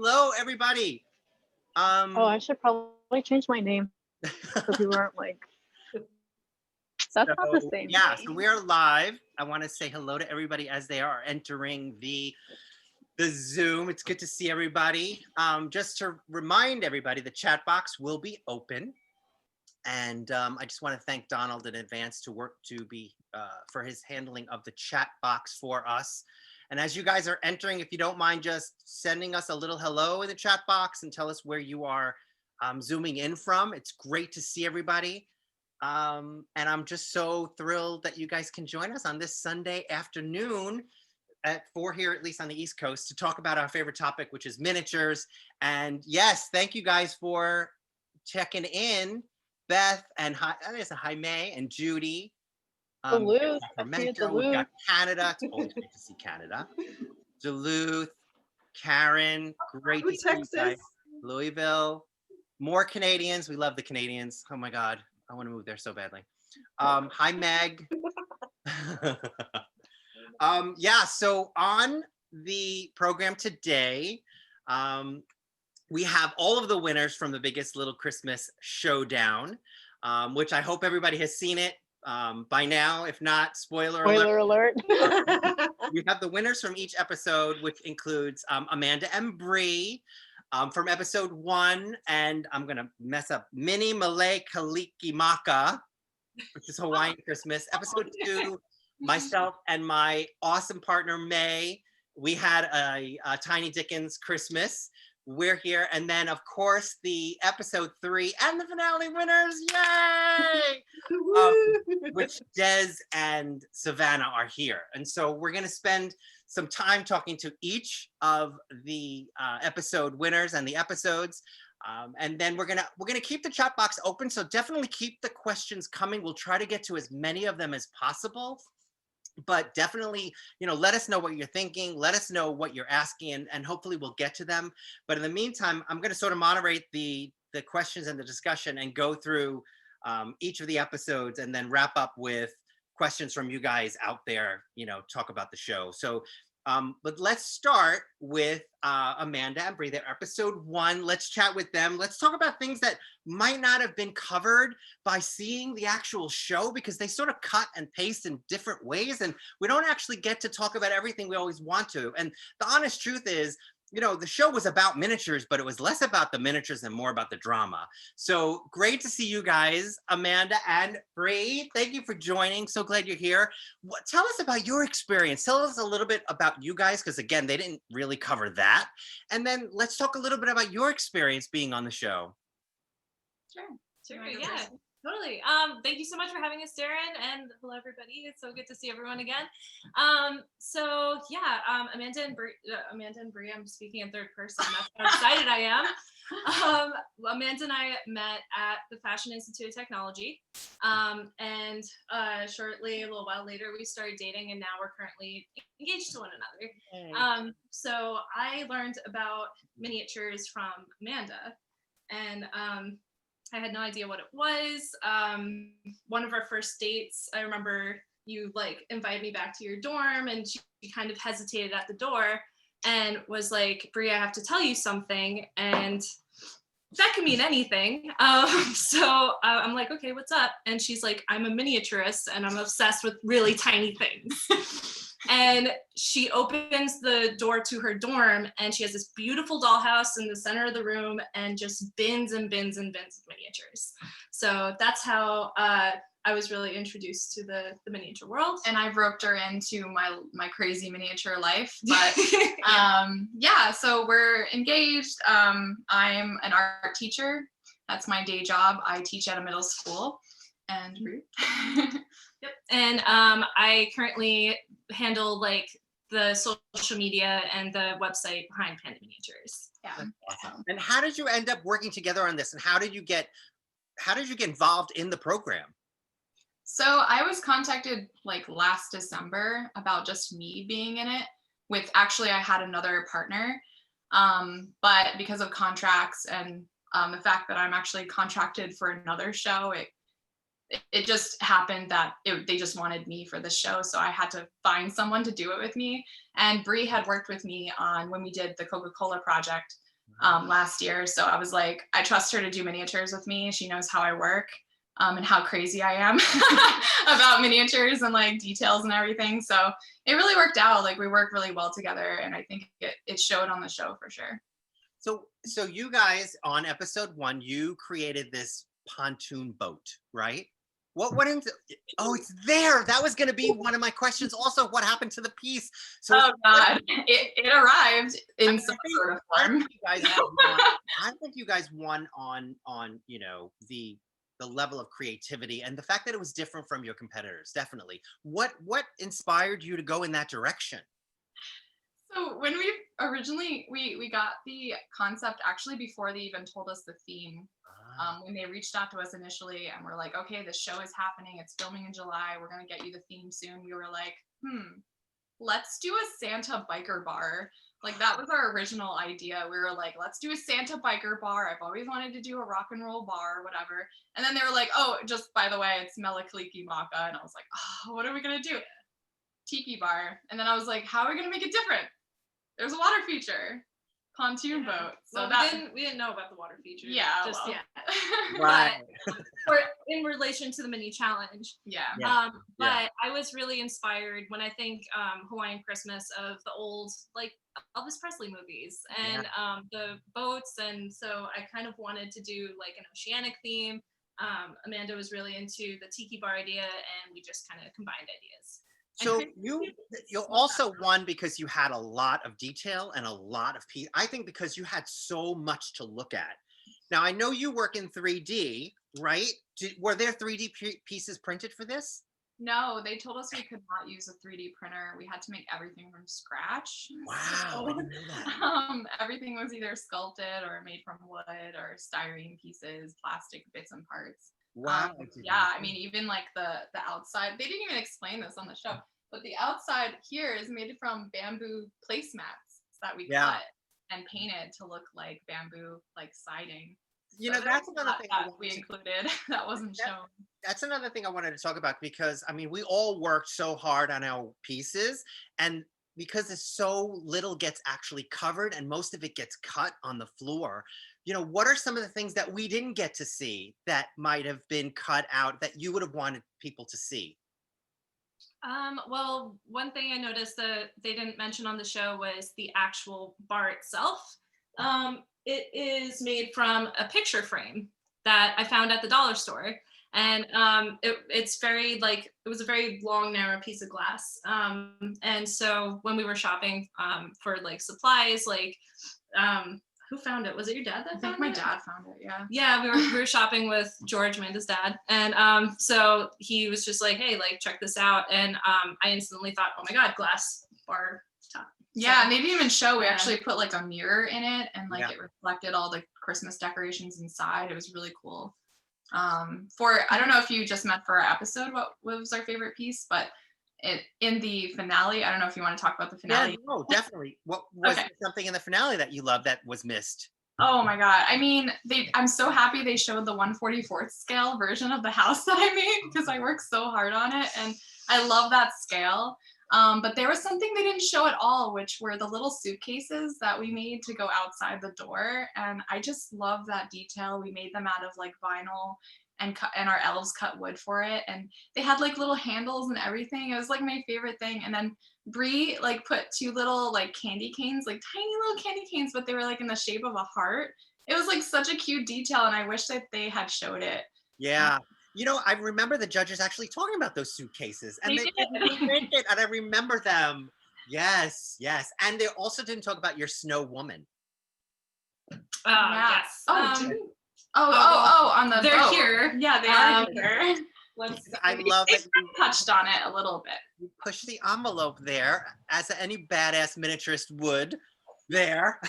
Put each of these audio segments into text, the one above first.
hello, everybody. Oh, I should probably change my name so people aren't like, that's not the same. Yeah, so we are live. I want to say hello to everybody as they are entering the Zoom. It's good to see everybody. Just to remind everybody, the chat box will be open. And I just want to thank Donald in advance for his handling of the chat box for us. And as you guys are entering, if you don't mind just sending us a little hello in the chat box and tell us where you are zooming in from. It's great to see everybody. And I'm just so thrilled that you guys can join us on this Sunday afternoon at 4 here, at least on the East Coast, to talk about our favorite topic, which is miniatures. And yes, thank you guys for checking in. Beth and hi May and Judy. Duluth, We've got Canada. It's always great to see Canada. Duluth, Karen, great to see you guys. Louisville, more Canadians. We love the Canadians. Oh my God, I want to move there so badly. Hi Meg. Yeah, so on the program today, we have all of the winners from the Biggest Little Christmas Showdown, which I hope everybody has seen it by now. If not, spoiler alert. We have the winners from each episode, which includes Amanda and Bree from episode 1, and I'm gonna mess up, Mini Malay Kaliki Maka, which is Hawaiian Christmas. Episode 2, myself and my awesome partner May, we had a Tiny Dickens Christmas. We're here, and then of course the episode 3 and the finale winners, yay! Which Des and Savannah are here, and so we're going to spend some time talking to each of the episode winners and the episodes, and then we're gonna keep the chat box open. So definitely keep the questions coming. We'll try to get to as many of them as possible. But definitely, let us know what you're thinking. Let us know what you're asking, and hopefully we'll get to them. But in the meantime, I'm going to sort of moderate the questions and the discussion and go through each of the episodes and then wrap up with questions from you guys out there, talk about the show. So, but let's start with Amanda and Bree, their episode 1. Let's chat with them. Let's talk about things that might not have been covered by seeing the actual show, because they sort of cut and paste in different ways, and we don't actually get to talk about everything we always want to. And the honest truth is, the show was about miniatures, but it was less about the miniatures and more about the drama. So great to see you guys, Amanda and Bree. Thank you for joining. So glad you're here. Tell us about your experience. Tell us a little bit about you guys, because again, they didn't really cover that. And then let's talk a little bit about your experience being on the show. Sure. Yeah, totally. Thank you so much for having us, Darren, and hello everybody. It's so good to see everyone again. So yeah, Amanda and Bree, I'm speaking in third person. That's how excited I am. Amanda and I met at the Fashion Institute of Technology, and shortly, a little while later, we started dating, and now we're currently engaged to one another. So I learned about miniatures from Amanda, and I had no idea what it was. One of our first dates, I remember you invited me back to your dorm, and she kind of hesitated at the door and was like, Bree, I have to tell you something. And that can mean anything. So I'm like, okay, what's up? And she's like, I'm a miniaturist and I'm obsessed with really tiny things. And she opens the door to her dorm, and she has this beautiful dollhouse in the center of the room, and just bins and bins and bins of miniatures. So that's how I was really introduced to the miniature world. And I roped her into my crazy miniature life. But yeah, so we're engaged. I'm an art teacher. That's my day job. I teach at a middle school. And Yep. And I currently handle the social media and the website behind Panda Miniatures. Yeah. Awesome. And how did you end up working together on this? And how did you get involved in the program? So I was contacted last December about just me being in it. I had another partner, but because of contracts and the fact that I'm actually contracted for another show, it just happened that they just wanted me for the show, so I had to find someone to do it with me. And Bree had worked with me on when we did the Coca-Cola project. last year. So I was like, I trust her to do miniatures with me. She knows how I work. And how crazy I am about miniatures and like details and everything. So it really worked out. Like we work really well together, and I think it showed on the show for sure. So you guys on episode 1, you created this pontoon boat, right? What went into? Oh, it's there. That was going to be one of my questions. Also, what happened to the piece? So oh God, it arrived in some sort of form. I think you guys won on you know the level of creativity and the fact that it was different from your competitors. Definitely. What inspired you to go in that direction? So when we originally we got the concept actually before they even told us the theme. When they reached out to us initially and we're like, okay, the show is happening, it's filming in July, we're gonna get you the theme soon. We were like, let's do a Santa biker bar. Like that was our original idea. We were like, let's do a Santa biker bar. I've always wanted to do a rock and roll bar or whatever. And then they were like, oh, just by the way, it's Melakaliki Maka. And I was like, oh, what are we gonna do? Tiki bar. And then I was like, how are we gonna make it different? There's a water feature. Pontoon boat. So well, we didn't know about the water feature. Yeah. Just well. yet. Right. But in relation to the mini challenge. Yeah. But I was really inspired when I think Hawaiian Christmas of the old like Elvis Presley movies and the boats, and so I kind of wanted to do like an oceanic theme. Amanda was really into the tiki bar idea, and we just kind of combined ideas. So you also won because you had a lot of detail and a lot of piece. I think because you had so much to look at. Now I know you work in 3D, right? Were there 3D pieces printed for this? No, they told us we could not use a 3D printer. We had to make everything from scratch. Wow, So, I didn't know that. everything was either sculpted or made from wood or styrene pieces, plastic bits and parts. Wow. Yeah, I mean, even like the outside, they didn't even explain this on the show, but the outside here is made from bamboo placemats that we cut and painted to look like bamboo, like siding. You know, that's another thing that we included that wasn't shown. That's another thing I wanted to talk about because, I mean, we all worked so hard on our pieces, and because there's so little gets actually covered and most of it gets cut on the floor, you know, what are some of the things that we didn't get to see that might have been cut out that you would have wanted people to see? Well, one thing I noticed that they didn't mention on the show was the actual bar itself. It is made from a picture frame that I found at the dollar store. And it's very like, it was a very long, narrow piece of glass. And so when we were shopping for like supplies, like, who found it? Was it your dad that found it? I think my dad found it, yeah. Yeah, we were shopping with George, Amanda's dad. And so he was just like, hey, like, check this out. And I instantly thought, oh my God, glass bar top. Yeah, So, and they didn't even show. We actually put like a mirror in it, and like Yeah. it reflected all the Christmas decorations inside. It was really cool. I don't know if you just meant for our episode what was our favorite piece, but in the finale, I don't know if you want to talk about the finale. Yeah, no, definitely. What was Okay. something in the finale that you loved that was missed? Oh my God. I mean, I'm so happy they showed the 1/44th scale version of the house that I made because I worked so hard on it and I love that scale. But there was something they didn't show at all, which were the little suitcases that we made to go outside the door. And I just love that detail. We made them out of like vinyl and our elves cut wood for it. And they had like little handles and everything. It was like my favorite thing. And then Bree like put 2 little like candy canes, like tiny little candy canes, but they were like in the shape of a heart. It was like such a cute detail. And I wish that they had showed it. Yeah. You know, I remember the judges actually talking about those suitcases, and They they did. didn't print it, and I remember them. Yes, yes. And they also didn't talk about your snow woman. Yeah. Yes. On the they're boat. here. Yeah, they are here. I love They that you touched on it a little bit. push the envelope there, as any badass miniaturist would there.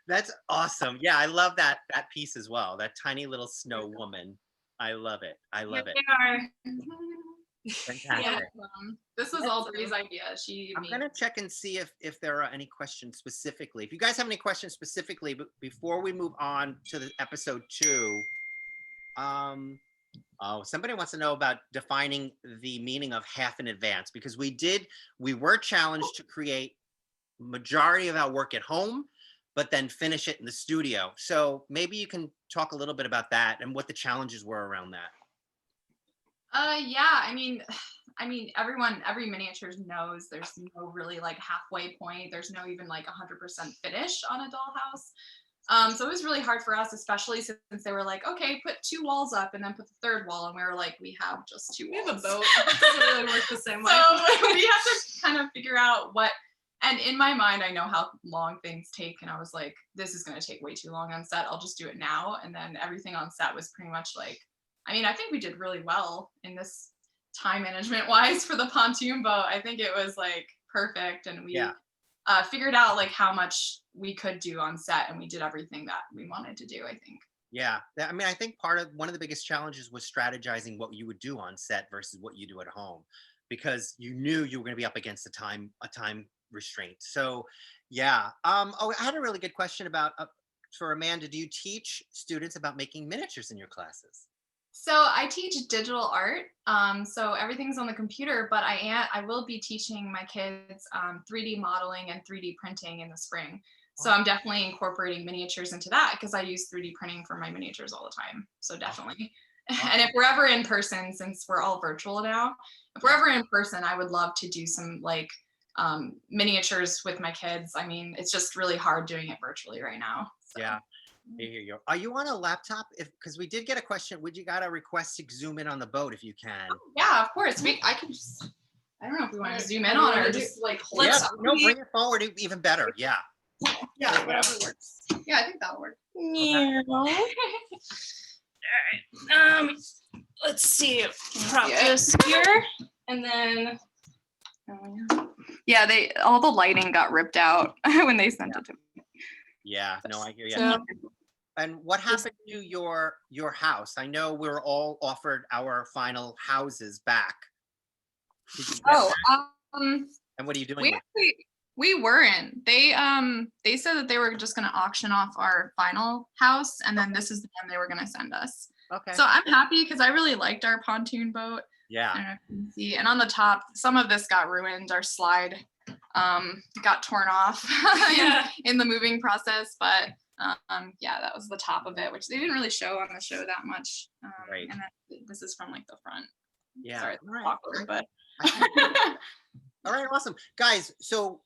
That's awesome. Yeah, I love that piece as well. That tiny little snow woman. I love it. I love it. They are. Fantastic. Yeah. This was all Bree's idea. I'm gonna check and see if there are any questions specifically. If you guys have any questions specifically, but before we move on to the episode 2, oh, somebody wants to know about defining the meaning of half in advance, because we were challenged to create majority of our work at home, but then finish it in the studio. So maybe you can talk a little bit about that and what the challenges were around that. Yeah, every miniatures knows there's no really like halfway point. There's no even like 100% finish on a dollhouse. So it was really hard for us, especially since they were like, okay, put 2 walls up and then put the third wall. And we were like, we have just 2 walls. We have a boat. It doesn't really work the same way. So we have to kind of figure out what, and in my mind, I know how long things take. And I was like, this is going to take way too long on set. I'll just do it now. And then everything on set was pretty much like, I think we did really well in this time management wise for the pontoon boat. I think it was like perfect. And we figured out like how much we could do on set, and we did everything that we wanted to do, I think. Yeah. I think one of the biggest challenges was strategizing what you would do on set versus what you do at home, because you knew you were going to be up against a time restraint. So yeah. I had a really good question about for Amanda. Do you teach students about making miniatures in your classes? So I teach digital art. So everything's on the computer, but I will be teaching my kids 3D modeling and 3D printing in the spring. So I'm definitely incorporating miniatures into that because I use 3D printing for my miniatures all the time. So definitely. And if we're ever in person, since we're all virtual now, if we're ever in person, I would love to do some like miniatures with my kids. It's just really hard doing it virtually right now. So. Yeah. Here you go. Are you on a laptop? Because we did get a question. Would you got a request to zoom in on the boat if you can? Oh, yeah, of course. I can just. I don't know if we want to zoom in on it or just like hold it. No, bring it forward. Even better. Yeah. Yeah, whatever works. Yeah, I think that'll work. Yeah. All right. Let's see. Prop this here, and then. Yeah, all the lighting got ripped out when they sent it to me. Yeah. No, I hear you. So, and what happened to your house? I know we were all offered our final houses back. Did you get that? And what are you doing? We weren't. They said that they were just going to auction off our final house, and then this is the one they were going to send us. Okay. So I'm happy because I really liked our pontoon boat. Yeah. I don't know if you can see. And on the top, some of this got ruined. Our slide got torn off in the moving process, but yeah, that was the top of it, which they didn't really show on the show that much. Right. And then this is from like the front. Yeah. Sorry, it's awkward, but. All right, awesome. Guys, so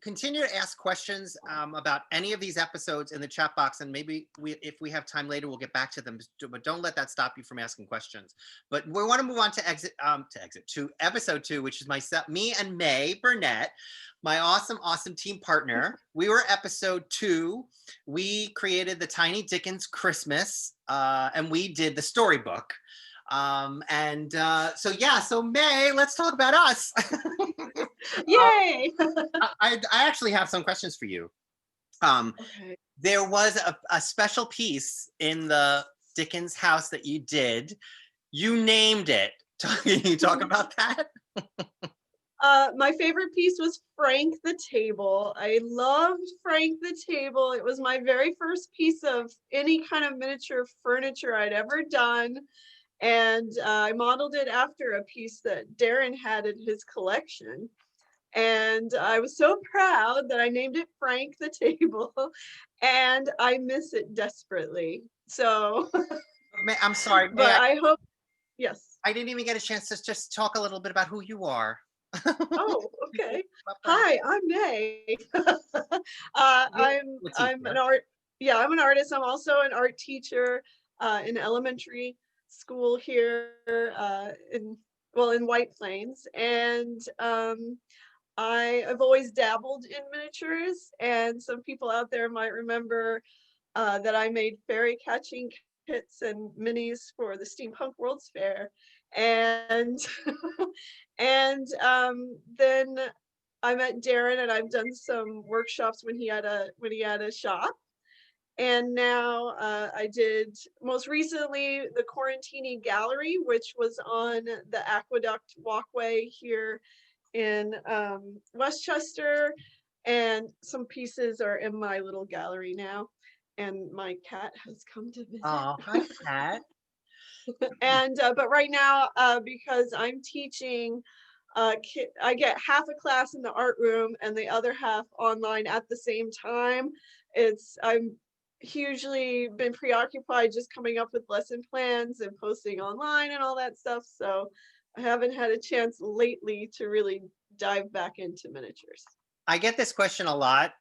continue to ask questions about any of these episodes in the chat box, and maybe if we have time later, we'll get back to them, but don't let that stop you from asking questions. But we want to move on to episode 2, which is me and May Burnett, my awesome team partner. We were episode 2. We created the Tiny Dickens Christmas, and we did the storybook. So May, let's talk about us. Yay! I actually have some questions for you. Okay. There was a special piece in the Dickens house that you did. You named it. Can you talk about that? My favorite piece was Frank the Table. I loved Frank the Table. It was my very first piece of any kind of miniature furniture I'd ever done. And I modeled it after a piece that Darren had in his collection. And I was so proud that I named it Frank the Table, and I miss it desperately. So I'm sorry, but I hope, yes. I didn't even get a chance to just talk a little bit about who you are. Oh, okay. Hi, I'm May. I'm an artist. I'm also an art teacher in elementary school here in White Plains, and I've always dabbled in miniatures, and some people out there might remember that I made fairy catching kits and minis for the Steampunk World's Fair, and and then I met Darren, and I've done some workshops when he had a shop. And now I did most recently the Quarantini Gallery, which was on the Aqueduct Walkway here in Westchester. And some pieces are in my little gallery now. And my cat has come to visit. Oh, hi, cat. And but right now, because I'm teaching I get half a class in the art room and the other half online at the same time. I'm hugely been preoccupied just coming up with lesson plans and posting online and all that stuff. So I haven't had a chance lately to really dive back into miniatures. I get this question a lot.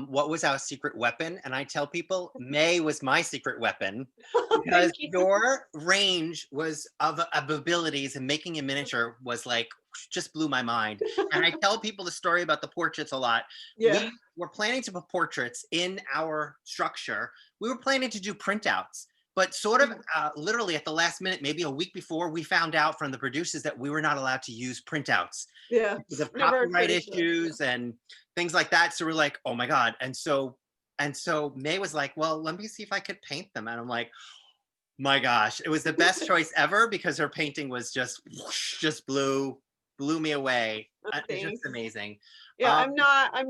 What was our secret weapon? And I tell people May was my secret weapon because Thank you. your range was of abilities and making a miniature was like, just blew my mind. And I tell people the story about the portraits a lot. Yeah. We were planning to put portraits in our structure. We were planning to do printouts. But sort of literally at the last minute, maybe a week before, we found out from the producers that we were not allowed to use printouts Yeah. because of Never copyright occurred to us. issues and things like that. So we're like, oh my God. And so May was like, well, let me see if I could paint them. And I'm like, my gosh, it was the best choice ever because her painting was just whoosh, just blew me away. It's Thanks. just amazing. Yeah, I'm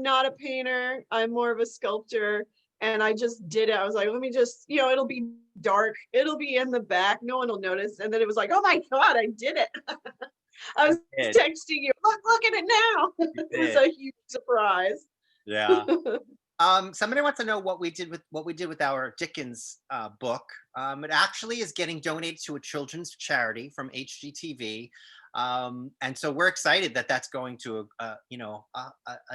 not a painter. I'm more of a sculptor. And I just did it. I was like, let me just, it'll be dark. It'll be in the back. No one will notice. And then it was like, oh my God, I did it. I was texting you, look at it now. It was a huge surprise. Yeah. Somebody wants to know what we did with our Dickens book. It actually is getting donated to a children's charity from HGTV. And so we're excited that that's going to a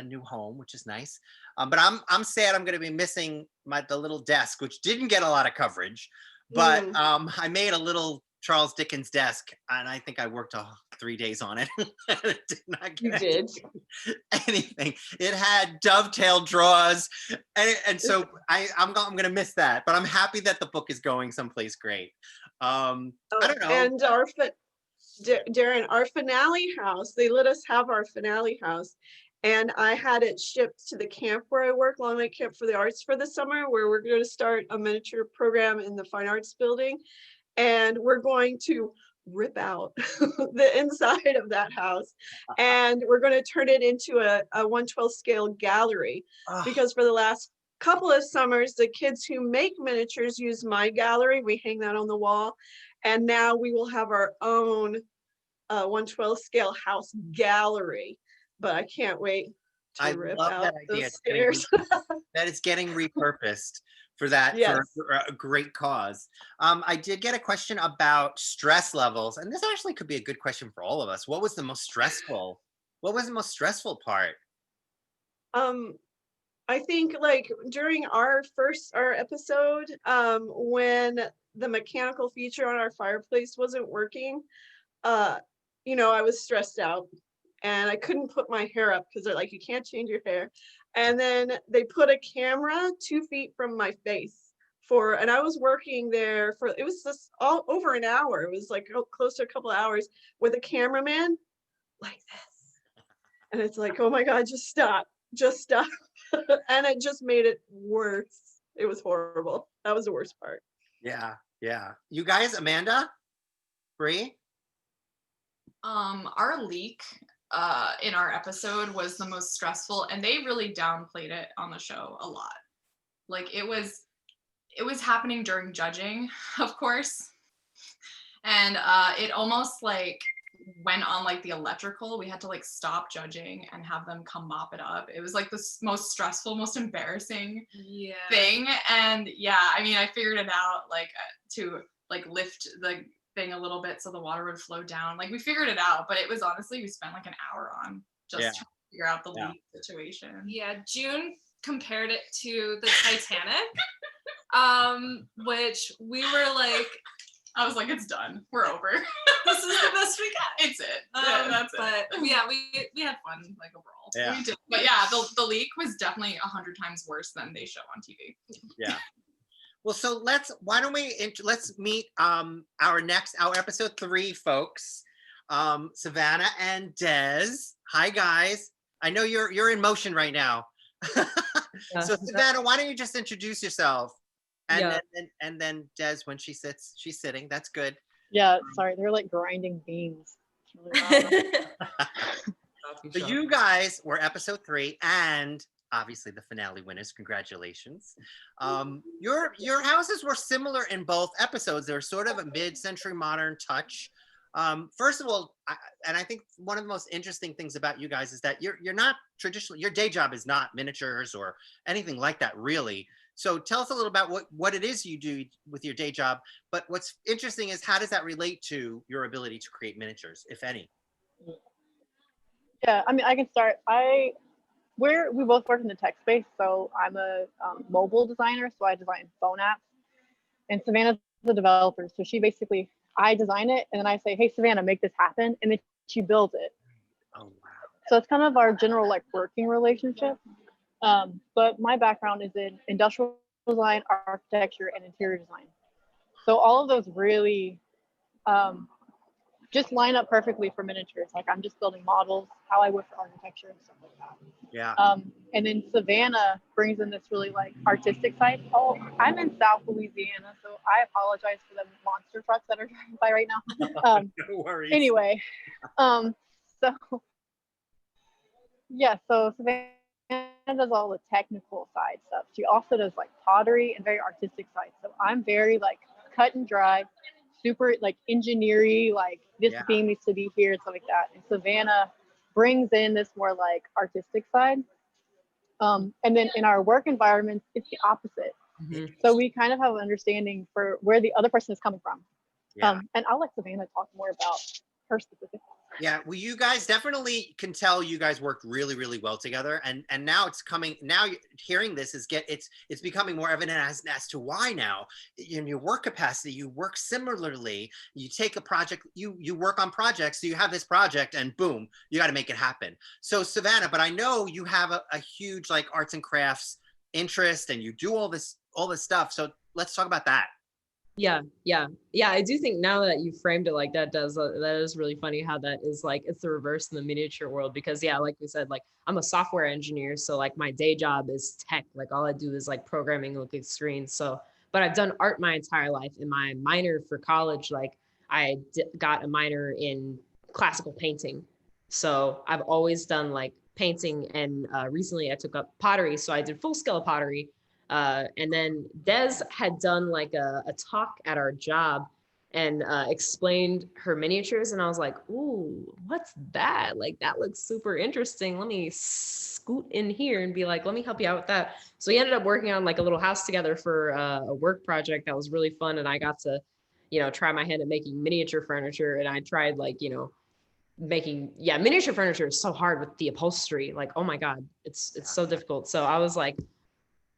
new home, which is nice. But I'm sad I'm going to be missing the little desk, which didn't get a lot of coverage. But I made a little Charles Dickens desk, and I think I worked 3 days on it. It did not get anything. It had dovetail drawers, and so I'm going to miss that. But I'm happy that the book is going someplace great. I don't know. And Darren, our finale house, they let us have our finale house. And I had it shipped to the camp where I work, Long Lake Camp for the Arts for the summer, where we're going to start a miniature program in the Fine Arts building. And we're going to rip out the inside of that house. And we're going to turn it into a 1/12 scale gallery. Because for the last couple of summers, the kids who make miniatures use my gallery. We hang that on the wall. And now we will have our own 1/12 scale house gallery. But I can't wait to rip out that idea. those stairs. That it's getting repurposed for that, for a great cause. I did get a question about stress levels, and this actually could be a good question for all of us. What was the most stressful part? I think like during our episode, when the mechanical feature on our fireplace wasn't working, I was stressed out and I couldn't put my hair up because they're like, you can't change your hair. And then they put a camera 2 feet from my face and I was working there it was just all over an hour. It was like close to a couple of hours with a cameraman like this. And it's like, oh my God, just stop. And it just made it worse. It was horrible. That was the worst part. Yeah. You guys, Amanda, Bree? Our leak in our episode was the most stressful, and they really downplayed it on the show a lot. Like it was happening during judging, of course. And it almost like went on like the electrical. We had to like stop judging and have them come mop it up. It was like the most stressful, most embarrassing thing. And I figured it out like to like lift the thing a little bit so the water would flow down. Like we figured it out, but it was honestly, we spent like an hour on just trying to figure out the leak situation. Yeah, June compared it to the Titanic, which we were like, I was like, it's done. We're over. This is the best we got. It's it. That's it. But yeah, we had fun like overall. Yeah. We did. But yeah, the leak was definitely 100 times worse than they show on TV. Yeah. Well, so let's meet our episode 3 folks, Savannah and Des. Hi guys. I know you're in motion right now. So Savannah, why don't you just introduce yourself? And then Des, when she's sitting. That's good. Yeah, sorry, they're like grinding beans. It's really loud. So you guys were episode 3 and obviously the finale winners. Congratulations. Your houses were similar in both episodes. They were sort of a mid-century modern touch. First of all, and I think one of the most interesting things about you guys is that you're not traditionally, your day job is not miniatures or anything like that, really. So tell us a little about what it is you do with your day job. But what's interesting is how does that relate to your ability to create miniatures, if any? Yeah, I mean, I can start. We both work in the tech space, so I'm a mobile designer, so I design phone apps, and Savannah's the developer, so I design it, and then I say, hey, Savannah, make this happen, and then she builds it. Oh, wow. So it's kind of our general like working relationship. But my background is in industrial design, architecture, and interior design. So all of those really just line up perfectly for miniatures. Like I'm just building models, how I work for architecture and stuff like that. Yeah. And then Savannah brings in this really like artistic side. Oh, I'm in South Louisiana, so I apologize for the monster trucks that are driving by right now. No worries. Anyway, so yeah, so Savannah does all the technical side stuff. She also does like pottery and very artistic side. So I'm very like cut and dry, super like engineering, like this beam needs to be here and stuff like that. And Savannah brings in this more like artistic side. And then in our work environments, it's the opposite. Mm-hmm. So we kind of have an understanding for where the other person is coming from. Yeah. And I'll let Savannah talk more about her specific. Yeah, well, you guys definitely can tell you guys worked really, really well together, and now it's coming. Now hearing this it's becoming more evident as to why now in your work capacity you work similarly. You take a project, you work on projects, so you have this project, and boom, you got to make it happen. So Savannah, but I know you have a huge like arts and crafts interest, and you do all this stuff. So let's talk about that. Yeah. I do think now that you framed it like that is really funny how that is like, it's the reverse in the miniature world, because like we said, like I'm a software engineer. So like my day job is tech, like all I do is like programming, look at screens. So, but I've done art my entire life. In my minor for college, like I got a minor in classical painting. So I've always done like painting, and recently I took up pottery. So I did full scale pottery. And then Des had done like a talk at our job and explained her miniatures. And I was like, ooh, what's that? Like, that looks super interesting. Let me scoot in here and be like, let me help you out with that. So we ended up working on like a little house together for a work project that was really fun. And I got to, try my hand at making miniature furniture. And I tried like, making, miniature furniture is so hard with the upholstery. Like, oh my God, it's so difficult. So I was like,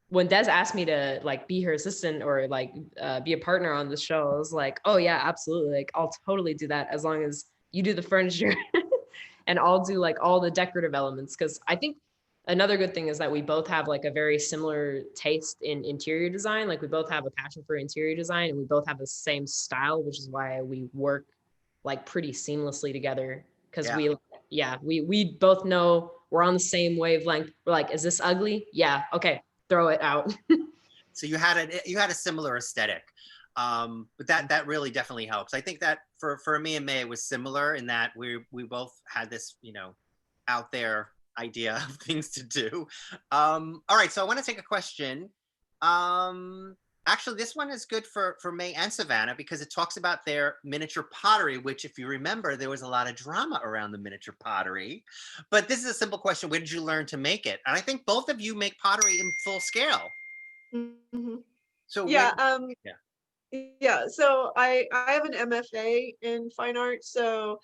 when Des asked me to like be her assistant or like be a partner on the show, I was like, oh yeah, absolutely. Like I'll totally do that as long as you do the furniture and I'll do like all the decorative elements. Cause I think another good thing is that we both have like a very similar taste in interior design. Like we both have a passion for interior design and we both have the same style, which is why we work like pretty seamlessly together. Cause we both know we're on the same wavelength. We're like, is this ugly? Yeah. Okay. Throw it out. So you had a similar aesthetic, but that really definitely helps. I think that for me and May, it was similar in that we both had this out there idea of things to do. All right, so I want to take a question. Actually, this one is good for May and Savannah because it talks about their miniature pottery, which, if you remember, there was a lot of drama around the miniature pottery. But this is a simple question. Where did you learn to make it? And I think both of you make pottery in full scale. Mm-hmm. So so I have an MFA in fine art. So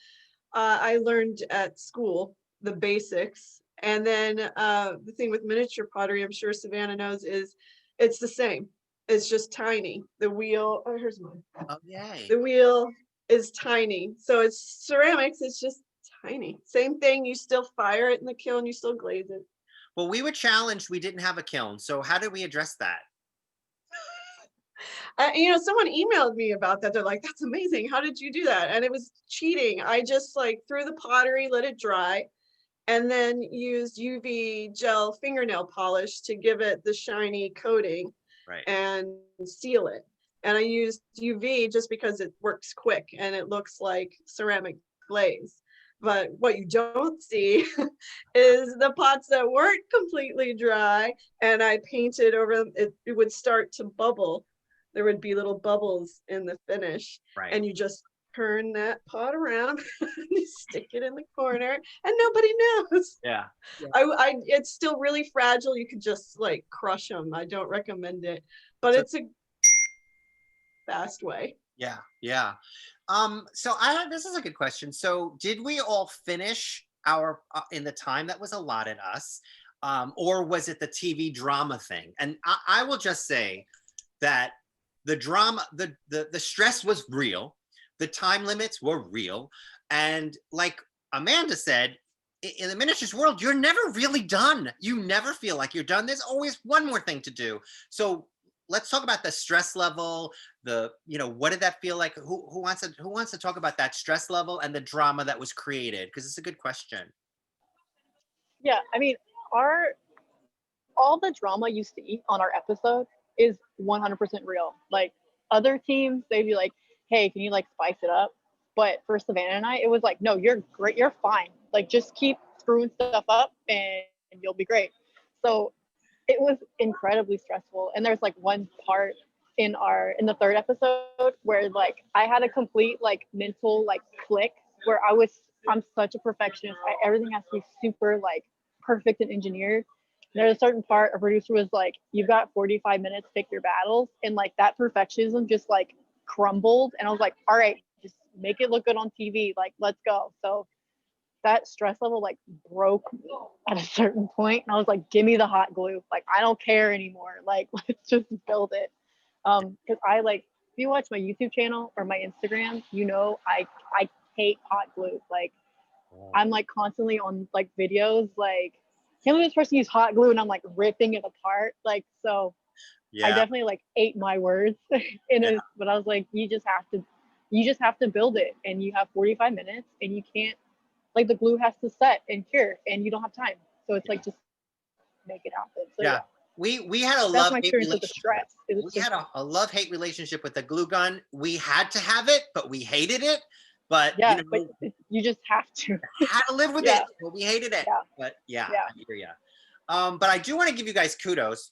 I learned at school the basics. And then the thing with miniature pottery, I'm sure Savannah knows, is it's the same. It's just tiny. The wheel, here's mine. Oh, yay. The wheel is tiny. So it's ceramics, it's just tiny. Same thing, you still fire it in the kiln, you still glaze it. Well, we were challenged, we didn't have a kiln. So how did we address that? Someone emailed me about that. They're like, that's amazing. How did you do that? And it was cheating. I just like threw the pottery, let it dry, and then used UV gel fingernail polish to give it the shiny coating. Right. And seal it. And I used UV just because it works quick and it looks like ceramic glaze. But what you don't see is the pots that weren't completely dry and I painted over them, it would start to bubble. There would be little bubbles in the finish. Right. And you just turn that pot around, you stick it in the corner, and nobody knows. Yeah. It's still really fragile. You could just like crush them. I don't recommend it, but So- it's a fast way. Yeah. Yeah. So this is a good question. So did we all finish our in the time that was allotted us? Or was it the TV drama thing? And I will just say that the drama, the stress was real. The time limits were real. And like Amanda said, in the miniatures world, you're never really done. You never feel like you're done. There's always one more thing to do. So let's talk about the stress level, what did that feel like? Who wants to talk about that stress level and the drama that was created? Because it's a good question. Yeah, I mean, all the drama you see on our episode is 100% real. Like other teams, they'd be like, hey, can you like spice it up? But for Savannah and I, it was like, no, you're great, you're fine. Like just keep screwing stuff up and you'll be great. So it was incredibly stressful. And there's like one part in the third episode where like I had a complete like mental like click where I'm such a perfectionist. Everything has to be super like perfect and engineered. There's a certain part a producer was like, you've got 45 minutes, pick your battles. And like that perfectionism just like crumbled. And I was like, all right, just make it look good on TV. Like, let's go. So that stress level like broke me at a certain point. And I was like, give me the hot glue. Like, I don't care anymore. Like, let's just build it. Cause I like, if you watch my YouTube channel or my Instagram, I hate hot glue. Like I'm like constantly on like videos, like, can't believe this person used hot glue and I'm like ripping it apart. Like, so Yeah. I definitely like ate my words but I was like, you just have to build it and you have 45 minutes and you can't, like the glue has to set and cure and you don't have time. So it's like, just make it happen. So yeah. We had a that's love my hate experience with the relationship. stress. We had a love-hate relationship with the glue gun. We had to have it, but we hated it. But yeah, but you just have to. Had to live with it, but we hated it. Yeah. But I hear ya. But I do want to give you guys kudos,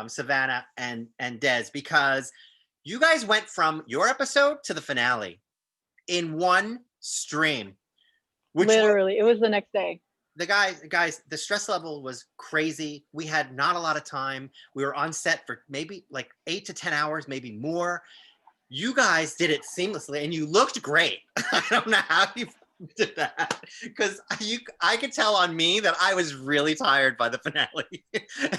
Savannah and Des, because you guys went from your episode to the finale in one stream. Literally, it was the next day. The guys, the stress level was crazy. We had not a lot of time. We were on set for maybe like 8 to 10 hours, maybe more. You guys did it seamlessly and you looked great. I don't know how you did that because I could tell on me that I was really tired by the finale.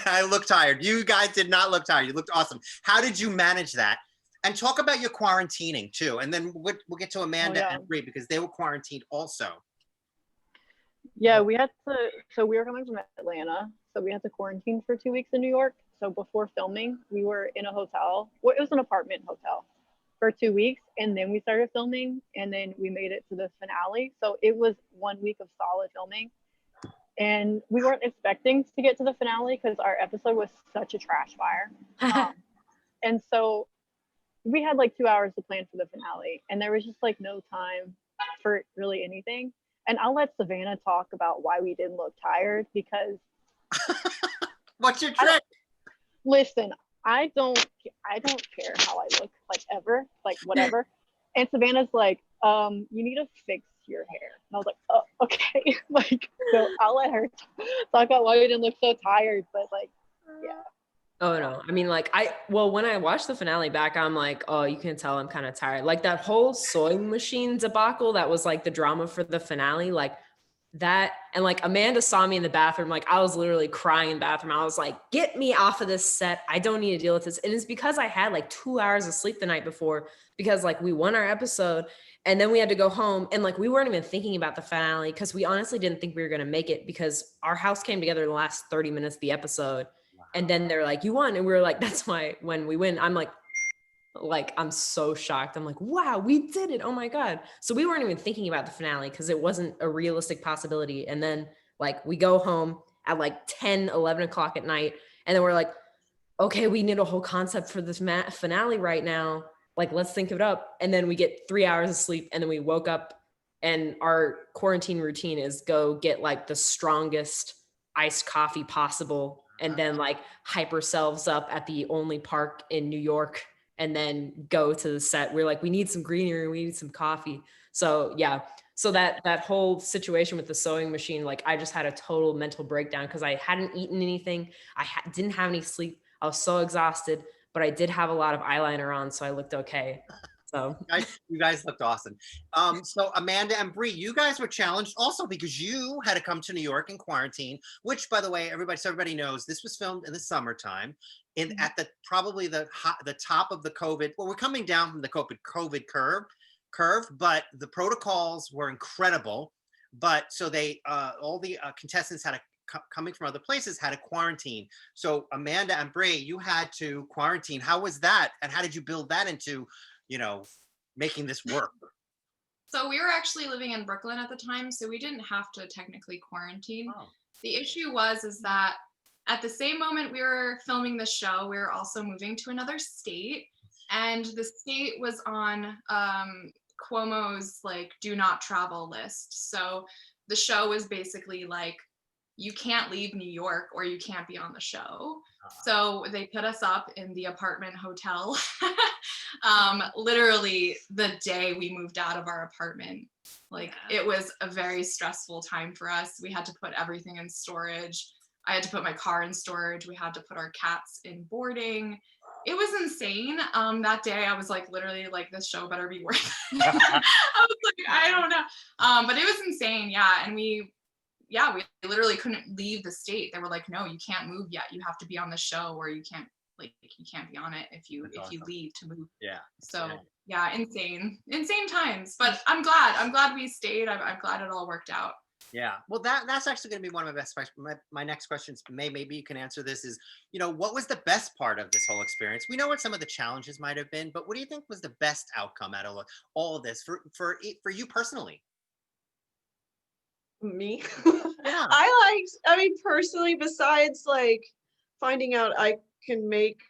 I looked tired. You guys did not look tired. You looked awesome. How did you manage that? And talk about your quarantining too. And then we'll get to Amanda and Bree because they were quarantined also. Yeah, we were coming from Atlanta. So we had to quarantine for 2 weeks in New York. So before filming, we were in a hotel. Well, it was an apartment hotel for 2 weeks. And then we started filming and then we made it to the finale. So it was 1 week of solid filming. And we weren't expecting to get to the finale because our episode was such a trash fire. And so we had like 2 hours to plan for the finale. And there was just like no time for really anything. And I'll let Savannah talk about why we didn't look tired because what's your trick? Listen, I don't care how I look, like ever, like whatever. And Savannah's like, you need to fix your hair. And I was like, oh, okay. Like, so I'll let her talk about why we didn't look so tired, but like, yeah. Oh no, I mean like when I watched the finale back, I'm like, oh, you can tell I'm kind of tired. Like that whole sewing machine debacle that was like the drama for the finale, like that. And like Amanda saw me in the bathroom, like I was literally crying in the bathroom. I was like, get me off of this set. I don't need to deal with this. And it's because I had like 2 hours of sleep the night before because like we won our episode and then we had to go home and like we weren't even thinking about the finale because we honestly didn't think we were going to make it because our house came together in the last 30 minutes of the episode. And then they're like, you won. And we were like, that's why when we win, I'm like, I'm so shocked. I'm like, wow, we did it. Oh my God. So we weren't even thinking about the finale because it wasn't a realistic possibility. And then like we go home at like 10, 11 o'clock at night. And then we're like, okay, we need a whole concept for this finale right now. Like, let's think it up. And then we get 3 hours of sleep. And then we woke up and our quarantine routine is go get like the strongest iced coffee possible and then like hype ourselves up at the only park in New York and then go to the set. We're like, we need some greenery, we need some coffee. So yeah, so that whole situation with the sewing machine, like I just had a total mental breakdown because I hadn't eaten anything. I didn't have any sleep. I was so exhausted, but I did have a lot of eyeliner on, so I looked okay. So You guys looked awesome. So Amanda and Bree, you guys were challenged also because you had to come to New York in quarantine, which, by the way, everybody knows, this was filmed in the summertime, at the probably the top of the COVID. Well, we're coming down from the COVID curve, but the protocols were incredible. But so they all the contestants had coming from other places had a quarantine. So Amanda and Bree, you had to quarantine. How was that, and how did you build that into, making this work? So we were actually living in Brooklyn at the time, so we didn't have to technically quarantine. Oh. The issue is that at the same moment we were filming the show, we were also moving to another state, and the state was on Cuomo's like do not travel list. So the show was basically like, you can't leave New York or you can't be on the show. So they put us up in the apartment hotel. Literally the day we moved out of our apartment. Like it was a very stressful time for us. We had to put everything in storage. I had to put my car in storage. We had to put our cats in boarding. It was insane. That day I was like, literally like, this show better be worth it. I was like, I don't know. But it was insane. Yeah. And we literally couldn't leave the state. They were like, no, you can't move yet. You have to be on the show, or you can't be on it if you leave to move. Yeah. So yeah, insane times. But I'm glad we stayed. I'm glad it all worked out. Yeah. Well, that's actually going to be one of my best questions. My next questions, maybe you can answer this, is, what was the best part of this whole experience? We know what some of the challenges might have been, but what do you think was the best outcome out of all of this for you personally? Me? Yeah. Personally, besides like finding out I can make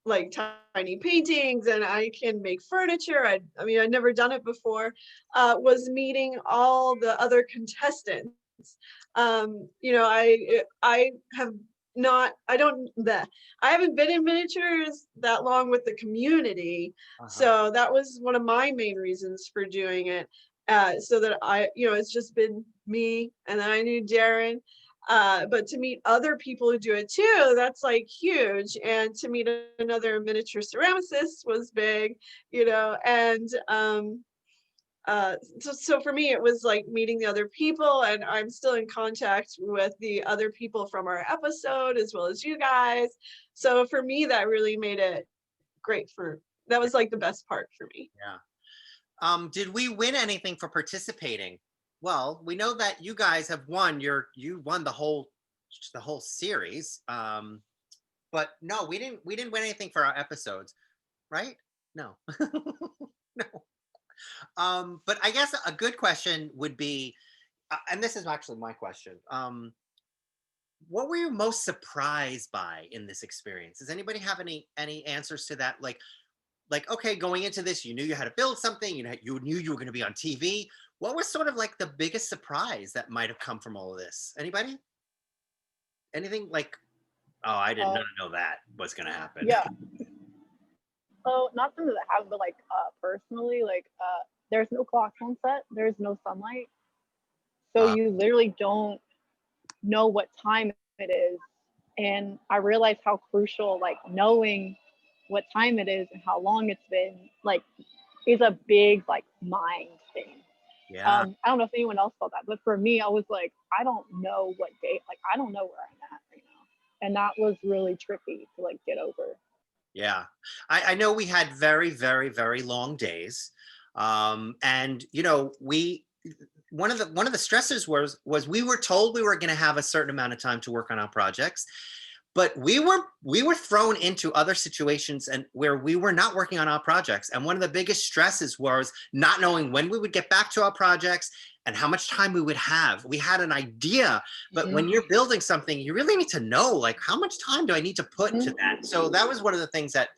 like tiny paintings and I can make furniture, I'd never done it before, was meeting all the other contestants. I haven't been in miniatures that long with the community. So that was one of my main reasons for doing it. So that it's just been me, and then I knew Darren, but to meet other people who do it too, that's like huge. And to meet another miniature ceramicist was big, and so for me it was like meeting the other people, and I'm still in contact with the other people from our episode as well as you guys. So for me, that really made it great. That was like the best part for me. Yeah. Did we win anything for participating? Well, we know that you guys have won. You won the whole series. But no, we didn't win anything for our episodes, right? No. No. But I guess a good question would be, and this is actually my question. What were you most surprised by in this experience? Does anybody have any answers to that? Like, okay, going into this, you knew you had to build something, you knew you were going to be on TV. What was sort of like the biggest surprise that might have come from all of this? Anybody? Anything like, oh, I did not know that was going to happen. Yeah. So not something that happened, but like personally, like there's no clocks on set, there's no sunlight. So you literally don't know what time it is. And I realized how crucial like knowing what time it is and how long it's been like is a big like mind thing. Yeah. I don't know if anyone else felt that, but for me, I was like, I don't know what day, like I don't know where I'm at right now, and that was really tricky to like get over. Yeah, I know we had very, very, very long days, and one of the stresses was we were told we were going to have a certain amount of time to work on our projects. But we were thrown into other situations and where we were not working on our projects. And one of the biggest stresses was not knowing when we would get back to our projects and how much time we would have. We had an idea, but when you're building something, you really need to know, like, how much time do I need to put into that? So that was one of the things that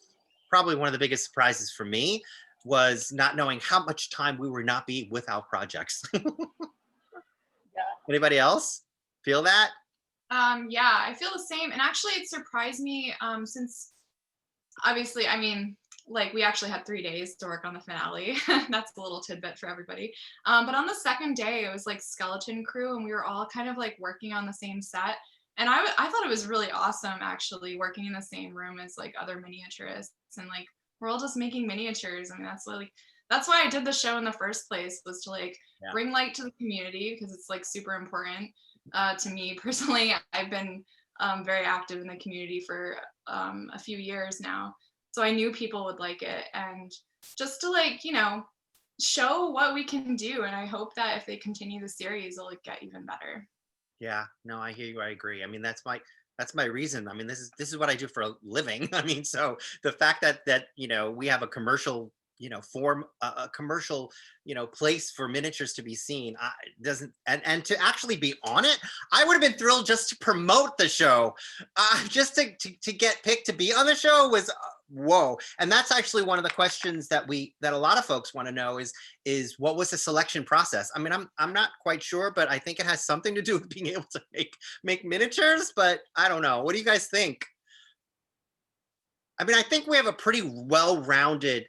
probably one of the biggest surprises for me was not knowing how much time we would not be with our projects. Yeah. Anybody else feel that? Yeah, I feel the same. And actually it surprised me since obviously, like we actually had 3 days to work on the finale. That's a little tidbit for everybody. But on the second day, it was like skeleton crew, and we were all kind of like working on the same set. And I thought it was really awesome actually working in the same room as like other miniaturists, and like we're all just making miniatures. I mean, that's why I did the show in the first place, was to like bring light to the community, because it's like super important to me personally. I've been very active in the community for a few years now. So I knew people would like it, and just to like, you know, show what we can do. And I hope that if they continue the series, it'll get even better. Yeah, no, I hear you. I agree. I mean, that's my reason. I mean, this is what I do for a living. I mean, so the fact that you know, we have a commercial, you know, a commercial, you know, place for miniatures to be seen, doesn't, and to actually be on it, I would have been thrilled just to promote the show, just to get picked to be on the show was whoa. And that's actually one of the questions that a lot of folks want to know is what was the selection process? I mean, I'm not quite sure, but I think it has something to do with being able to make miniatures, but I don't know. What do you guys think? I mean, I think we have a pretty well-rounded,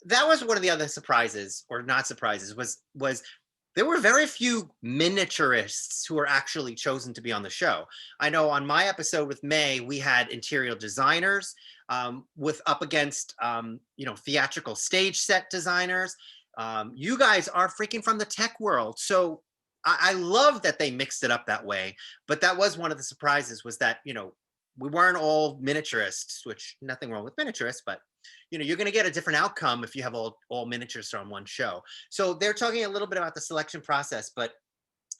that was one of the other surprises, or not surprises, was there were very few miniaturists who were actually chosen to be on the show. I know on my episode with May, we had interior designers with up against, you know, theatrical stage set designers. You guys are freaking from the tech world. So I love that they mixed it up that way. But that was one of the surprises, was that, you know, we weren't all miniaturists, which nothing wrong with miniaturists, but you know, you're going to get a different outcome if you have all miniatures on one show. So they're talking a little bit about the selection process, but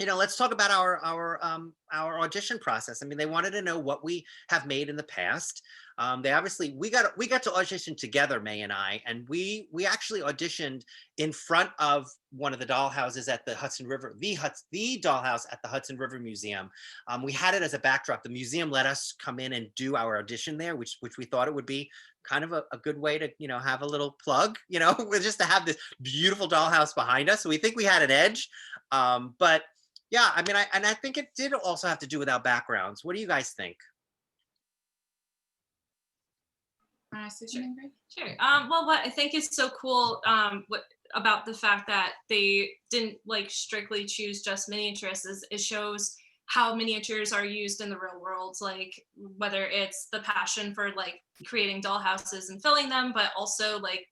you know, let's talk about our audition process. I mean, they wanted to know what we have made in the past. They obviously, we got to audition together, May and I, and we actually auditioned in front of one of the dollhouses at the Hudson River, the dollhouse at the Hudson River Museum. We had it as a backdrop. The museum let us come in and do our audition there, which we thought it would be kind of a good way to, you know, have a little plug, you know, just to have this beautiful dollhouse behind us. So we think we had an edge, but yeah, I mean, I think it did also have to do with our backgrounds. What do you guys think? Sure. Well, what I think is so cool about the fact that they didn't like strictly choose just miniaturists is it shows how miniatures are used in the real world, like whether it's the passion for like creating dollhouses and filling them, but also like,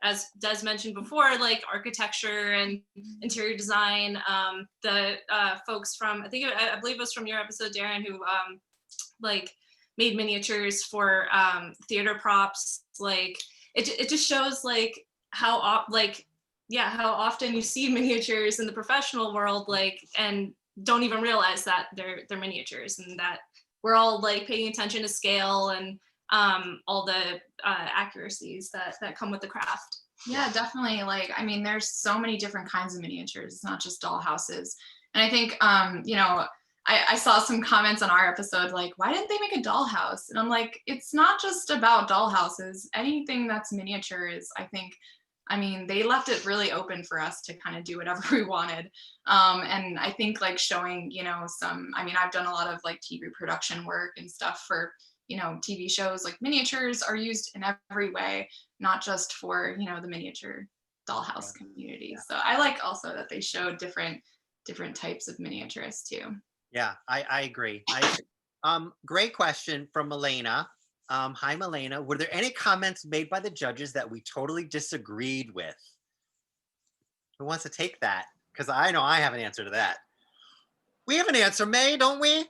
as Des mentioned before, like architecture and interior design. The folks from, I believe it was from your episode, Darren, who like made miniatures for theater props. Like it just shows like how often you see miniatures in the professional world, like, and don't even realize that they're miniatures, and that we're all like paying attention to scale and all the accuracies that come with the craft. Yeah, definitely. Like, I mean, there's so many different kinds of miniatures. It's not just dollhouses. And I think, you know, I saw some comments on our episode, like, why didn't they make a dollhouse? And I'm like, it's not just about dollhouses. Anything that's miniature is, I mean, they left it really open for us to kind of do whatever we wanted. And I think like showing, you know, I mean, I've done a lot of like TV production work and stuff for, you know, TV shows. Like miniatures are used in every way, not just for, you know, the miniature dollhouse community. So I like also that they showed different types of miniaturists too. Yeah, I agree. Great question from Milena. Hi, Milena. Were there any comments made by the judges that we totally disagreed with? Who wants to take that? Because I know I have an answer to that. We have an answer, May, don't we?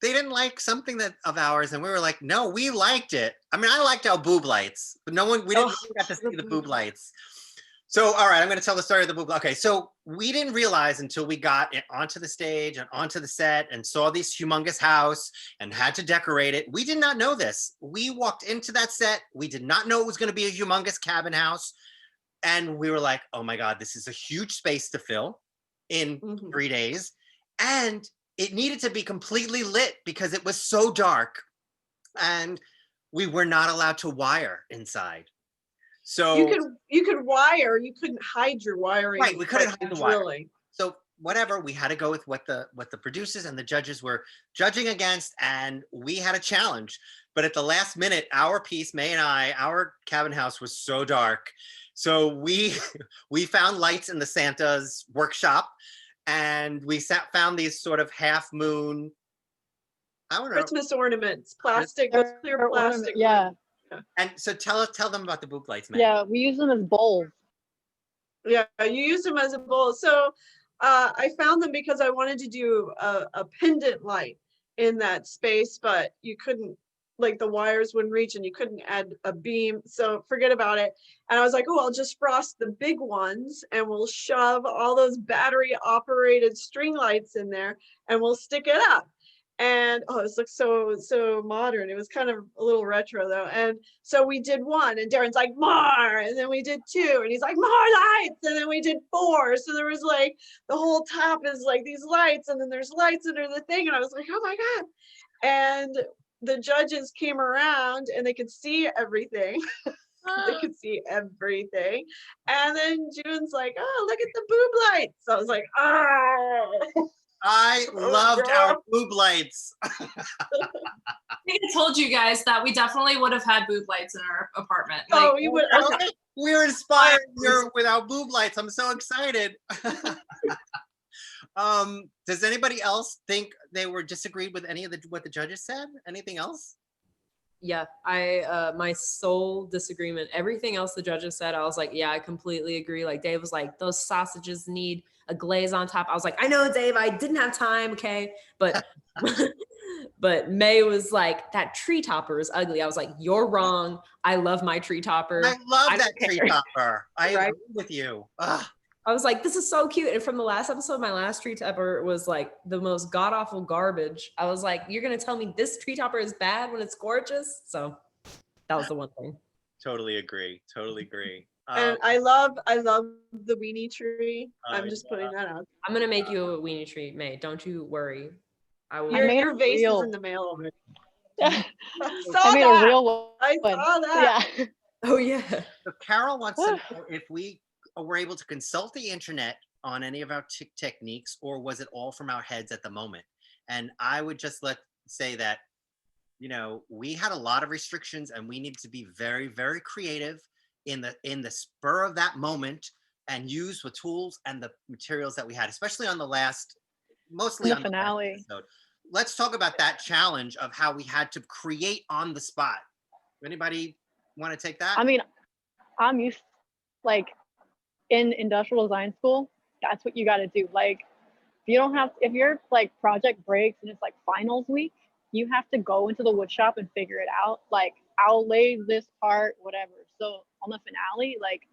They didn't like something of ours, and we were like, no, we liked it. I mean, I liked our boob lights, but we didn't get to see the boob lights. So, all right, I'm going to tell the story of the boob. Okay, so we didn't realize until we got onto the stage and onto the set and saw this humongous house and had to decorate it. We did not know this. We walked into that set. We did not know it was going to be a humongous cabin house. And we were like, oh my God, this is a huge space to fill in 3 days. And it needed to be completely lit because it was so dark. And we were not allowed to wire inside. So you could wire, you couldn't hide your wiring. Right, we couldn't hide the wire. Drilling. So whatever, we had to go with what the producers and the judges were judging against, and we had a challenge. But at the last minute, our piece, May and I, our cabin house was so dark. So we found lights in the Santa's workshop, and we found these sort of half moon, I don't know. Christmas ornaments, plastic, those clear Or ornament, plastic. yeah. And so tell them about the boob lights, May. Yeah, we use them as bowls. Yeah, you use them as a bowl. So I found them because I wanted to do a pendant light in that space, but you couldn't, like the wires wouldn't reach and you couldn't add a beam. So forget about it. And I was like, oh, I'll just frost the big ones and we'll shove all those battery operated string lights in there and we'll stick it up. And oh, this looks so modern. It was kind of a little retro though. And so we did one, and Darren's like, more, and then we did two, and he's like, more lights, and then we did four. So there was like the whole top is like these lights, and then there's lights under the thing, and I was like, oh my God. And the judges came around and they could see everything. They could see everything. And then June's like, oh, look at the boob lights. So I was like, oh. I loved our boob lights. I think I told you guys that we definitely would have had boob lights in our apartment. Oh, you would. Okay. We were inspired here with our boob lights. I'm so excited. Does anybody else think they were disagreed with any of what the judges said? Anything else? Yeah, my sole disagreement, everything else the judges said, I was like, yeah, I completely agree. Like Dave was like, those sausages need a glaze on top. I was like, I know, Dave, I didn't have time, okay? But but May was like, that tree topper is ugly. I was like, you're wrong. I love my tree topper. I love that don't tree care. topper. I Right? agree with you. Ugh. I was like, this is so cute. And from the last episode, my last tree topper was like the most god awful garbage. I was like, you're gonna tell me this tree topper is bad when it's gorgeous? So that was the one thing. Totally agree. Totally agree. And I love the weenie tree. I'm Oh, just yeah. putting that out. I'm gonna make you a weenie tree, May. Don't you worry. I will. I made Your a vase is reel. in the mail already. I I saw made that. a real one. I saw that. Yeah. Oh yeah. So Carol wants to know if we were able to consult the internet on any of our techniques, or was it all from our heads at the moment? And I would just say that, you know, we had a lot of restrictions and we needed to be very, very creative in the spur of that moment and use the tools and the materials that we had, especially on the last, mostly The on the finale. last episode. Let's talk about that challenge of how we had to create on the spot. Anybody want to take that? I mean, I'm used, like, in industrial design school, that's what you got to do. Like, if your like project breaks and it's like finals week, you have to go into the wood shop and figure it out. Like, I'll lay this part, whatever. So on the finale, like,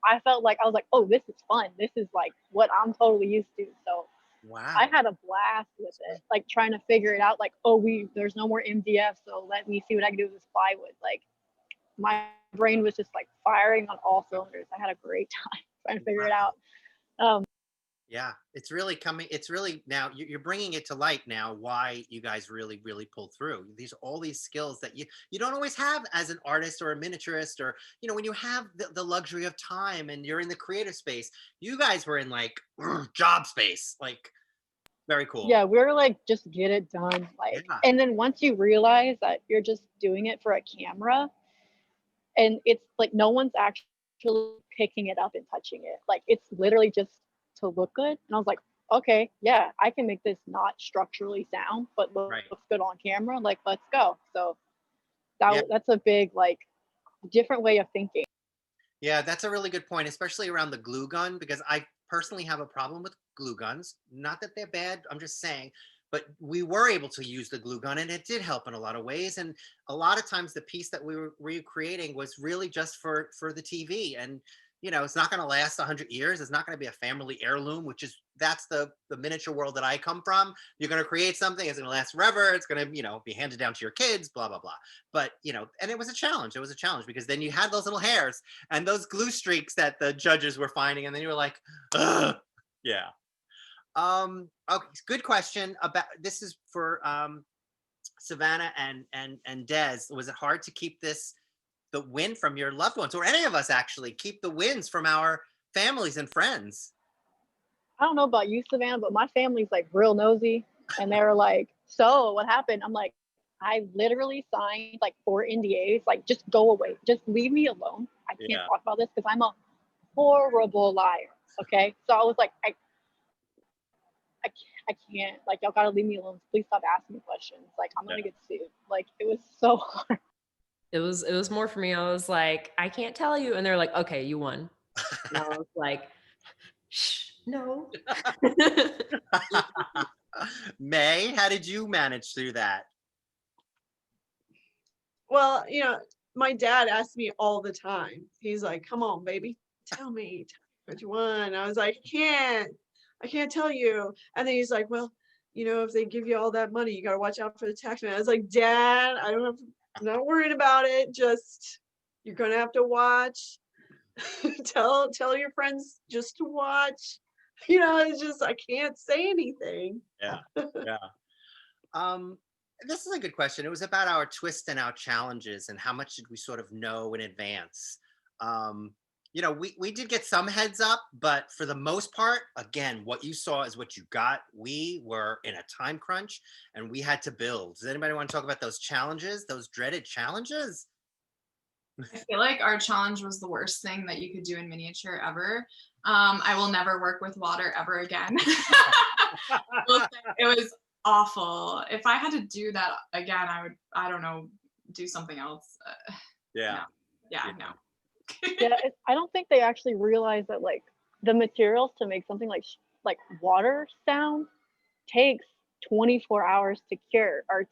I felt like I was like, oh, this is fun. This is like what I'm totally used to. So Wow. I had a blast with it, like trying to figure it out. Like, oh, there's no more MDF, so let me see what I can do with this plywood. Like, my brain was just like firing on all cylinders. I had a great time trying to figure it out. Yeah, it's really now you're bringing it to light now why you guys really pulled through. All these skills that you don't always have as an artist or a miniaturist, or, you know, when you have the luxury of time and you're in the creative space. You guys were in like job space, like very cool. Yeah, we were like, just get it done. Like, Yeah. and then once you realize that you're just doing it for a camera, and it's like no one's actually picking it up and touching it. Like, it's literally just to look good. And I was like, okay, yeah, I can make this not structurally sound, but looks good on camera. Like, let's go. So that's a big, like, different way of thinking. Yeah, that's a really good point, especially around the glue gun, because I personally have a problem with glue guns. Not that they're bad, I'm just saying, but we were able to use the glue gun and it did help in a lot of ways. And a lot of times the piece that we were recreating was really just for the TV. And, you know, it's not going to last 100 years. It's not going to be a family heirloom, that's the miniature world that I come from. You're going to create something, it's going to last forever. It's going to, you know, be handed down to your kids, blah, blah, blah. But, you know, and it was a challenge. It was a challenge because then you had those little hairs and those glue streaks that the judges were finding. And then you were like, ugh. Yeah. Okay, good question. This is for Savannah and Des. Was it hard to keep the win from your loved ones, or any of us actually keep the wins from our families and friends? I don't know about you, Savannah, but my family's like real nosy, and they were like, so what happened? I'm like, I literally signed like 4 NDAs, like just go away, just leave me alone. I can't Yeah. talk about this because I'm a horrible liar. Okay, so I was like, I can't, like, y'all gotta leave me alone. Please stop asking me questions. Like, I'm gonna get sued. Like, it was so hard. It was more for me. I was like, I can't tell you. And they're like, okay, you won. And I was like, shh, no. May, how did you manage through that? Well, my dad asked me all the time. He's like, come on, baby, tell me what you want. I was like, I can't tell you. And then he's like, well, if they give you all that money, you got to watch out for the tax man. I was like, Dad, I'm not worried about it. Just, you're going to have to watch. tell your friends just to watch. It's just, I can't say anything. Yeah. This is a good question. It was about our twists and our challenges and how much did we sort of know in advance. We did get some heads up, but for the most part, again, what you saw is what you got. We were in a time crunch and we had to build. Does anybody want to talk about those challenges, those dreaded challenges? I feel like our challenge was the worst thing that you could do in miniature ever. I will never work with water ever again. It was awful. If I had to do that again, I don't know, do something else. Yeah. No. Yeah, no. Yeah, I don't think they actually realize that like the materials to make something like water sound takes 24 hours to cure and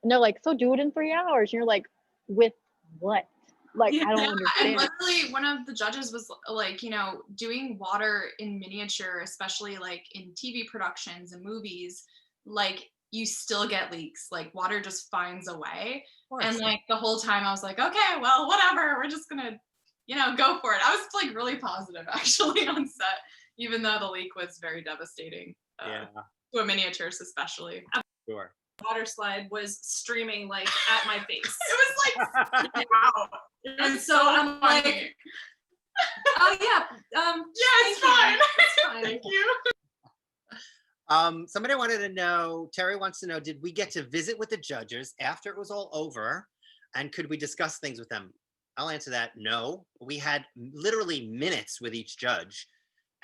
they're like, so do it in 3 hours. And you're like, with what? Like, I don't understand. And literally one of the judges was like, doing water in miniature, especially like in TV productions and movies, like you still get leaks. Like water just finds a way. And like the whole time I was like, okay, well, whatever. We're just gonna, go for it. I was like really positive actually on set, even though the leak was very devastating. To a miniatures especially. Sure. Water slide was streaming like at my face. It was like, wow. And so I'm funny. like, oh yeah, yeah, it's fine. It's fine. Thank you. Somebody wanted to know, Terry wants to know, did we get to visit with the judges after it was all over? And could we discuss things with them? I'll answer that. No, we had literally minutes with each judge.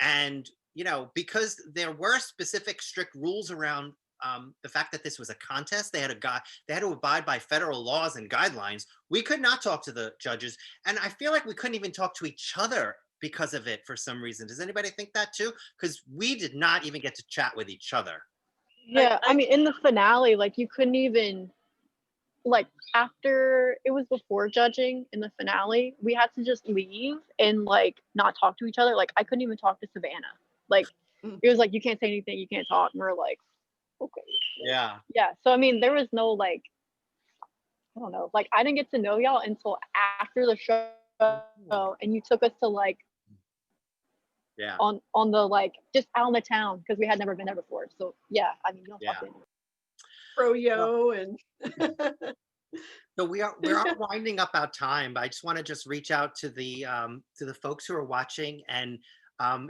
And, because there were specific strict rules around the fact that this was a contest, they had to abide by federal laws and guidelines. We could not talk to the judges. And I feel like we couldn't even talk to each other because of it for some reason. Does anybody think that too? Because we did not even get to chat with each other. Yeah, I mean, in the finale, like you couldn't even, like after it was before judging in the finale, we had to just leave and like not talk to each other. Like I couldn't even talk to Savannah. Like it was like, you can't say anything, you can't talk. And we're like, okay. Yeah. Yeah. So I mean, there was no like, I don't know, like I didn't get to know y'all until after the show, and you took us to like, on the like just out in the town because we had never been there before. So yeah, I mean, you don't talk to anyone. Froyo and So we are winding up our time, but I just want to just reach out to the folks who are watching, and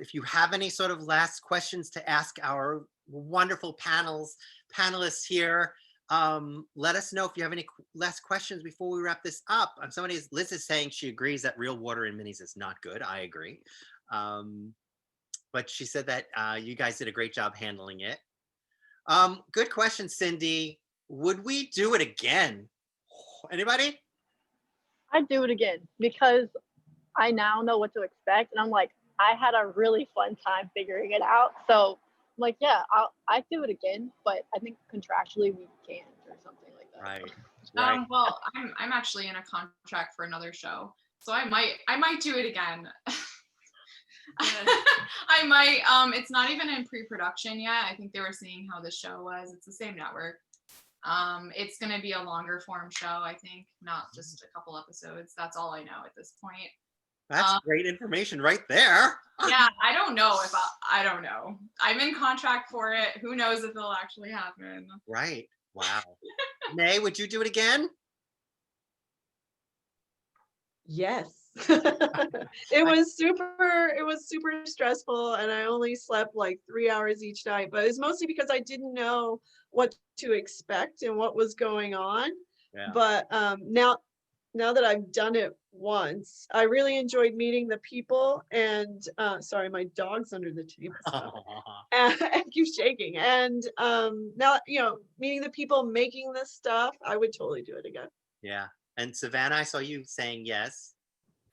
if you have any sort of last questions to ask our wonderful panelists here, let us know if you have any last questions before we wrap this up. Liz is saying she agrees that real water in minis is not good. I agree. But she said that you guys did a great job handling it. Good question, Cindy. Would we do it again? Anybody? I'd do it again because I now know what to expect. And I'm like, I had a really fun time figuring it out. So I'm like, yeah, I'd do it again, but I think contractually we can't or something like that. Right. Well, I'm actually in a contract for another show, so I might do it again. I might. It's not even in pre-production yet. I think they were seeing how the show was. It's the same network. It's gonna be a longer form show, I think, not just a couple episodes. That's all I know at this point. That's great information right there. Yeah, I don't know if I don't know. I'm in contract for it. Who knows if it'll actually happen? Right. Wow. May, would you do it again? yes. It was super stressful, and I only slept like 3 hours each night, but it's mostly because I didn't know what to expect and what was going on. Yeah. But now that I've done it once, I really enjoyed meeting the people. And sorry, my dog's under the table. And keeps shaking. And now, meeting the people making this stuff, I would totally do it again. Yeah. And Savannah, I saw you saying yes.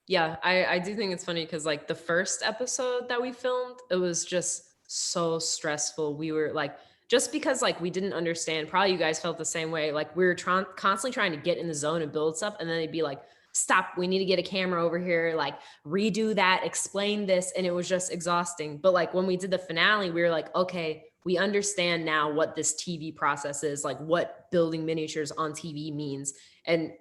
Yeah, I do think it's funny because like the first episode that we filmed, it was just so stressful. We were like, just because like we didn't understand, probably you guys felt the same way. Like we were constantly trying to get in the zone and build stuff. And then they'd be like, stop, we need to get a camera over here, like redo that, explain this. And it was just exhausting. But like when we did the finale, we were like, okay, we understand now what this TV process is, like what building miniatures on TV means. And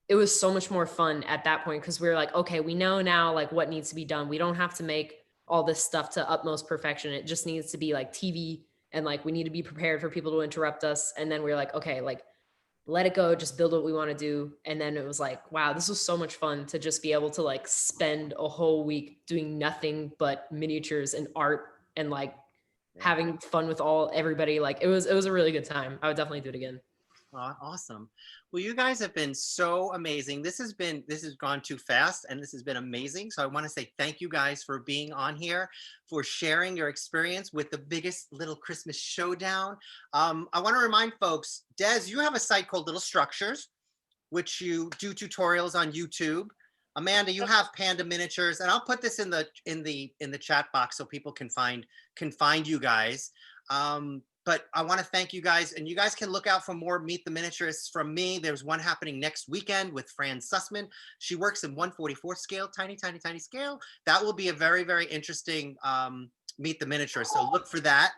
it was so much more fun at that point because we were like, okay, we know now like what needs to be done. We don't have to make all this stuff to utmost perfection. It just needs to be like TV, and like we need to be prepared for people to interrupt us. And then we were like, okay, like let it go, just build what we want to do. And then it was like, wow, this was so much fun to just be able to like spend a whole week doing nothing but miniatures and art and like having fun with everybody. Like it was a really good time. I would definitely do it again. Awesome. Well, you guys have been so amazing. This has gone too fast, and this has been amazing. So I want to say thank you guys for being on here, for sharing your experience with the biggest little Christmas showdown. I want to remind folks, Des, you have a site called Little Structures, which you do tutorials on YouTube. Amanda, you have Panda Miniatures, and I'll put this in the chat box so people can find you guys. But I want to thank you guys, and you guys can look out for more Meet the Miniaturists from me. There's one happening next weekend with Fran Sussman. She works in 1/44 scale, tiny scale. That will be a very, very interesting Meet the Miniaturists. So look for that.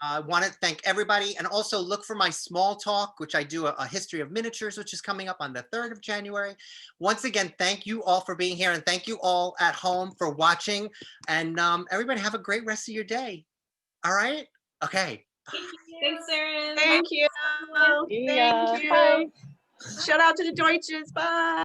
I want to thank everybody, and also look for my small talk, which I do a history of miniatures, which is coming up on the 3rd of January. Once again, thank you all for being here, and thank you all at home for watching. And everybody have a great rest of your day. All right? Okay. Thanks, Darren. Thank you. Yeah. Thank you. Bye. Shout out to the Deutsches. Bye.